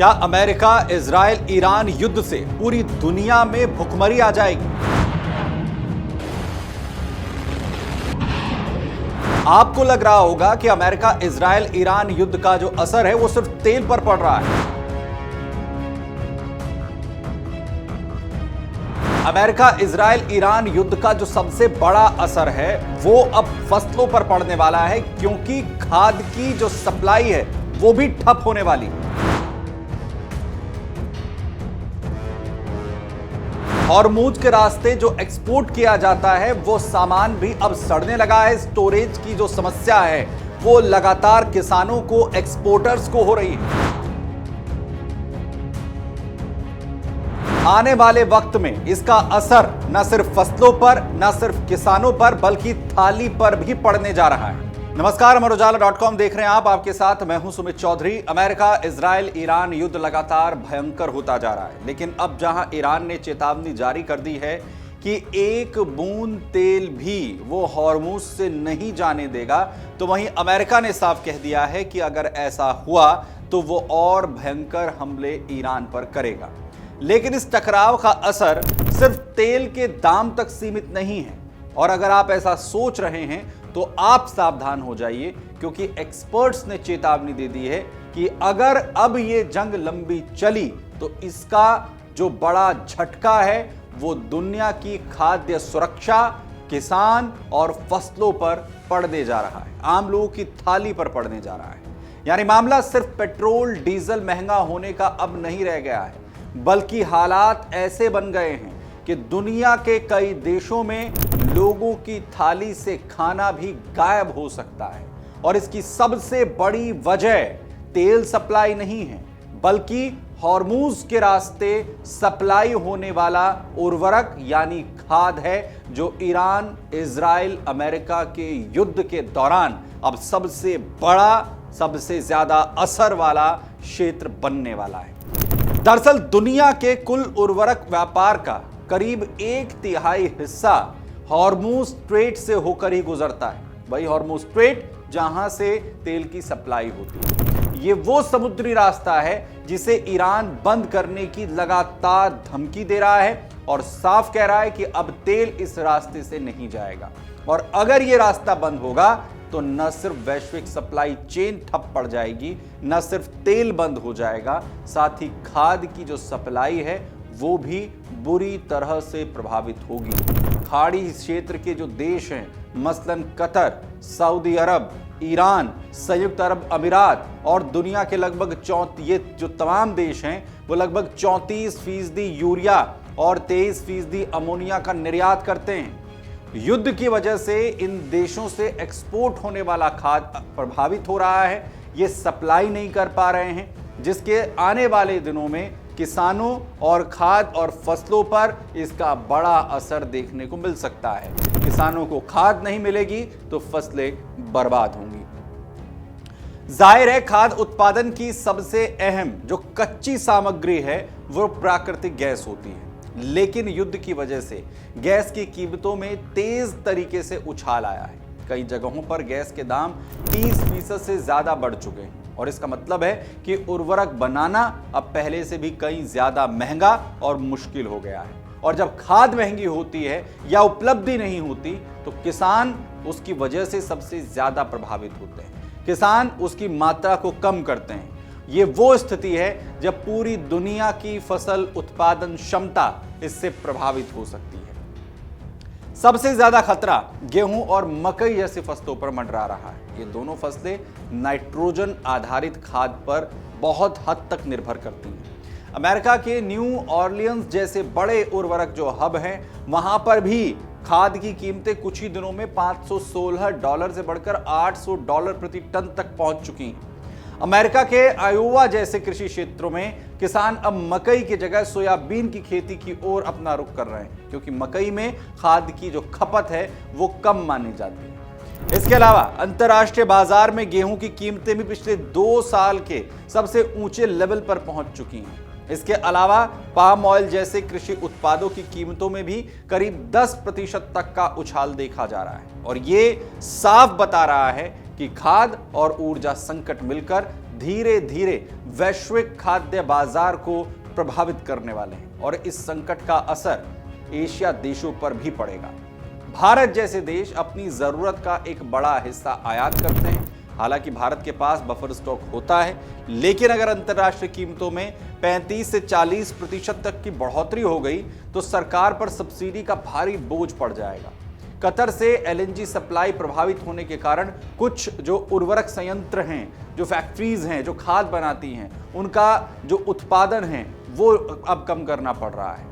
क्या America Israel Iran युद्ध से पूरी दुनिया में भुखमरी आ जाएगी? आपको लग रहा होगा कि अमेरिका इजराइल ईरान युद्ध का जो असर है वो सिर्फ तेल पर पड़ रहा है। अमेरिका इजराइल ईरान युद्ध का जो सबसे बड़ा असर है वो अब फसलों पर पड़ने वाला है, क्योंकि खाद की जो सप्लाई है वो भी ठप होने वाली है। हॉर्मुज के रास्ते जो एक्सपोर्ट किया जाता है वो सामान भी अब सड़ने लगा है। स्टोरेज की जो समस्या है वो लगातार किसानों को, एक्सपोर्टर्स को हो रही है। आने वाले वक्त में इसका असर न सिर्फ फसलों पर, न सिर्फ किसानों पर, बल्कि थाली पर भी पड़ने जा रहा है। नमस्कार, अमरोजाला.com देख रहे हैं आप। आपके साथ मैं हूं Sumit Chaudhary. America Israel Iran युद्ध लगातार भयंकर होता जा रहा है, लेकिन अब जहां ईरान ने चेतावनी जारी कर दी है कि एक बूंद तेल भी वो हॉर्मुज से नहीं जाने देगा, तो वहीं अमेरिका ने साफ कह दिया है कि अगर ऐसा हुआ तो वो और भयंकर हमले ईरान पर करेगा। लेकिन इस टकराव का असर सिर्फ तेल के दाम तक सीमित नहीं है, और अगर आप ऐसा सोच रहे हैं तो आप सावधान हो जाइए, क्योंकि एक्सपर्ट्स ने चेतावनी दे दी है कि अगर अब ये जंग लंबी चली तो इसका जो बड़ा झटका है वो दुनिया की खाद्य सुरक्षा, किसान और फसलों पर पड़ने जा रहा है, आम लोगों की थाली पर पड़ने जा रहा है। यानी मामला सिर्फ पेट्रोल डीजल महंगा होने का अब नहीं रह गया है, बल्कि हालात ऐसे बन गए हैं कि दुनिया के कई देशों में लोगों की थाली से खाना भी गायब हो सकता है। और इसकी सबसे बड़ी वजह तेल सप्लाई नहीं है, बल्कि हॉर्मुज के रास्ते सप्लाई होने वाला उर्वरक यानी खाद है, जो ईरान इजराइल अमेरिका के युद्ध के दौरान अब सबसे बड़ा, सबसे ज्यादा असर वाला क्षेत्र बनने वाला है। दरअसल दुनिया के कुल उर्वरक व्यापार का करीब 1/3 हिस्सा हॉर्मुज स्ट्रेट से होकर ही गुजरता है। वही हॉर्मुज स्ट्रेट जहां से तेल की सप्लाई होती है। ये वो समुद्री रास्ता है जिसे ईरान बंद करने की लगातार धमकी दे रहा है, और साफ कह रहा है कि अब तेल इस रास्ते से नहीं जाएगा। और अगर ये रास्ता बंद होगा तो न सिर्फ वैश्विक सप्लाई चेन ठप पड़ जाएगी, न सिर्फ तेल बंद हो जाएगा, साथ ही खाद की जो सप्लाई है वो भी बुरी तरह से प्रभावित होगी। खाड़ी क्षेत्र के जो देश हैं, मसलन कतर, सऊदी अरब, ईरान, संयुक्त अरब अमीरात और दुनिया के लगभग ये जो तमाम देश हैं वो लगभग 34% यूरिया और 23% अमोनिया का निर्यात करते हैं। युद्ध की वजह से इन देशों से एक्सपोर्ट होने वाला खाद प्रभावित हो रहा है। ये सप्लाई नहीं कर पा रहे हैं, जिसके आने वाले दिनों में किसानों और खाद और फसलों पर इसका बड़ा असर देखने को मिल सकता है। किसानों को खाद नहीं मिलेगी तो फसलें बर्बाद होंगी। जाहिर है, खाद उत्पादन की सबसे अहम जो कच्ची सामग्री है वो प्राकृतिक गैस होती है, लेकिन युद्ध की वजह से गैस की कीमतों में तेज तरीके से उछाल आया है। कई जगहों पर गैस के दाम 30% से ज्यादा बढ़ चुके हैं, और इसका मतलब है कि उर्वरक बनाना अब पहले से भी कहीं ज्यादा महंगा और मुश्किल हो गया है। और जब खाद महंगी होती है या उपलब्धि नहीं होती तो किसान उसकी वजह से सबसे ज्यादा प्रभावित होते हैं। किसान उसकी मात्रा को कम करते हैं। ये वो स्थिति है जब पूरी दुनिया की फसल उत्पादन क्षमता इससे प्रभावित हो सकती है। सबसे ज्यादा खतरा गेहूं और मकई जैसी फसलों पर मंडरा रहा है। ये दोनों फसलें नाइट्रोजन आधारित खाद पर बहुत हद तक निर्भर करती हैं। अमेरिका के न्यू ऑरलियंस जैसे बड़े उर्वरक जो हब हैं, वहां पर भी खाद की कीमतें कुछ ही दिनों में $516 से बढ़कर $800 प्रति टन तक पहुंच चुकी हैं। अमेरिका के आयोवा जैसे कृषि क्षेत्रों में किसान अब मकई की जगह सोयाबीन की खेती की ओर अपना रुख कर रहे हैं, क्योंकि मकई में खाद की जो खपत है वो कम मानी जाती है। इसके अलावा अंतर्राष्ट्रीय बाजार में गेहूं की कीमतें भी पिछले 2 साल के सबसे ऊंचे लेवल पर पहुंच चुकी हैं। इसके अलावा पाम ऑयल जैसे कृषि उत्पादों की कीमतों में भी करीब 10% तक का उछाल देखा जा रहा है, और ये साफ बता रहा है कि खाद और ऊर्जा संकट मिलकर धीरे धीरे वैश्विक खाद्य बाजार को प्रभावित करने वाले हैं और इस संकट का असर एशिया देशों पर भी पड़ेगा। भारत जैसे देश अपनी जरूरत का एक बड़ा हिस्सा आयात करते हैं। हालांकि भारत के पास बफर स्टॉक होता है, लेकिन अगर अंतर्राष्ट्रीय कीमतों में 35 से 40% तक की बढ़ोतरी हो गई तो सरकार पर सब्सिडी का भारी बोझ पड़ जाएगा। कतर से एलएनजी सप्लाई प्रभावित होने के कारण कुछ जो उर्वरक संयंत्र हैं, जो फैक्ट्रीज हैं, जो खाद बनाती हैं, उनका जो उत्पादन है वो अब कम करना पड़ रहा है।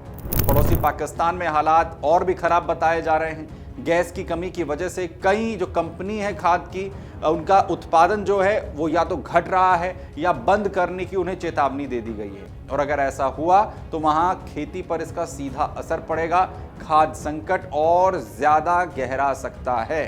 पड़ोसी पाकिस्तान में हालात और भी खराब बताए जा रहे हैं। गैस की कमी की वजह से कई जो कंपनी है खाद की, उनका उत्पादन जो है वो या तो घट रहा है या बंद करने की उन्हें चेतावनी दे दी गई है। और अगर ऐसा हुआ तो वहां खेती पर इसका सीधा असर पड़ेगा। खाद्य संकट और ज्यादा गहरा सकता है।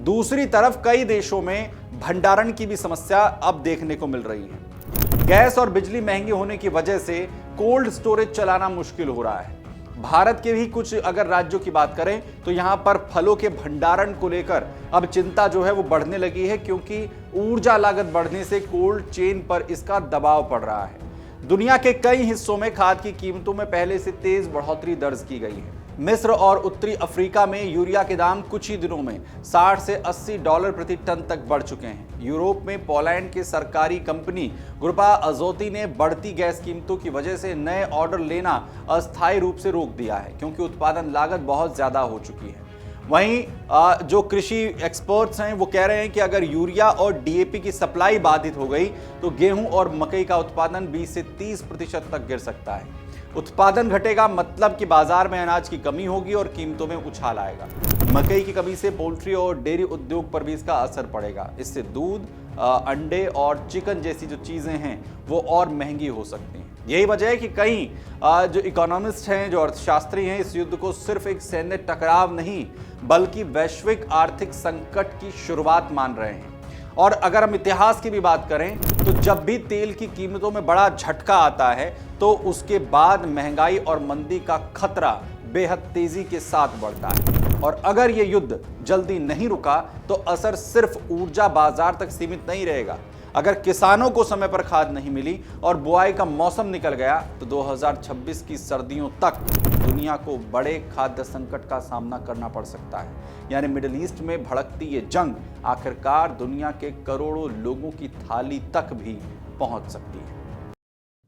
दूसरी तरफ कई देशों में भंडारण की भी समस्या अब देखने को मिल रही है। गैस और बिजली महंगी होने की वजह से कोल्ड स्टोरेज चलाना मुश्किल हो रहा है। भारत के भी कुछ अगर राज्यों की बात करें तो यहां पर फलों के भंडारण को लेकर अब चिंता जो है वो बढ़ने लगी है, क्योंकि ऊर्जा लागत बढ़ने से कोल्ड चेन पर इसका दबाव पड़ रहा है। दुनिया के कई हिस्सों में खाद की कीमतों में पहले से तेज बढ़ोतरी दर्ज की गई है। मिस्र और उत्तरी अफ्रीका में यूरिया के दाम कुछ ही दिनों में 60 से $80 प्रति टन तक बढ़ चुके हैं। यूरोप में पोलैंड के सरकारी कंपनी ग्रुपा अजोती ने बढ़ती गैस कीमतों की वजह से नए ऑर्डर लेना अस्थायी रूप से रोक दिया है, क्योंकि उत्पादन लागत बहुत ज्यादा हो चुकी है। वहीं जो कृषि एक्सपर्ट्स हैं वो कह रहे हैं कि अगर यूरिया और डीएपी की सप्लाई बाधित हो गई तो गेहूं और मकई का उत्पादन 20 से 30% तक गिर सकता है। उत्पादन घटेगा मतलब कि बाजार में अनाज की कमी होगी और कीमतों में उछाल आएगा। मकई की कमी से पोल्ट्री और डेयरी उद्योग पर भी इसका असर पड़ेगा। इससे दूध, अंडे और चिकन जैसी जो चीजें हैं वो और महंगी हो सकती हैं। यही वजह है कि कई जो इकोनॉमिस्ट हैं, जो अर्थशास्त्री हैं, इस युद्ध को सिर्फ एक सैन्य टकराव नहीं बल्कि वैश्विक आर्थिक संकट की शुरुआत मान रहे हैं। और अगर हम इतिहास की भी बात करें तो जब भी तेल की कीमतों में बड़ा झटका आता है तो उसके बाद महंगाई और मंदी का खतरा बेहद तेजी के साथ बढ़ता है। और अगर ये युद्ध जल्दी नहीं रुका तो असर सिर्फ ऊर्जा बाजार तक सीमित नहीं रहेगा। अगर किसानों को समय पर खाद नहीं मिली और बुआई का मौसम निकल गया तो 2026 की सर्दियों तक दुनिया को बड़े खाद्य संकट का सामना करना पड़ सकता है। यानी मिडिल ईस्ट में भड़कती ये जंग आखिरकार दुनिया के करोड़ों लोगों की थाली तक भी पहुंच सकती है।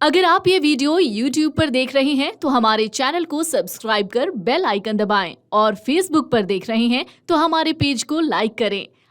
अगर आप ये वीडियो YouTube पर देख रहे हैं तो हमारे चैनल को सब्सक्राइब कर बेल आइकन दबाएं और Facebook पर देख रहे हैं तो हमारे पेज को लाइक करें।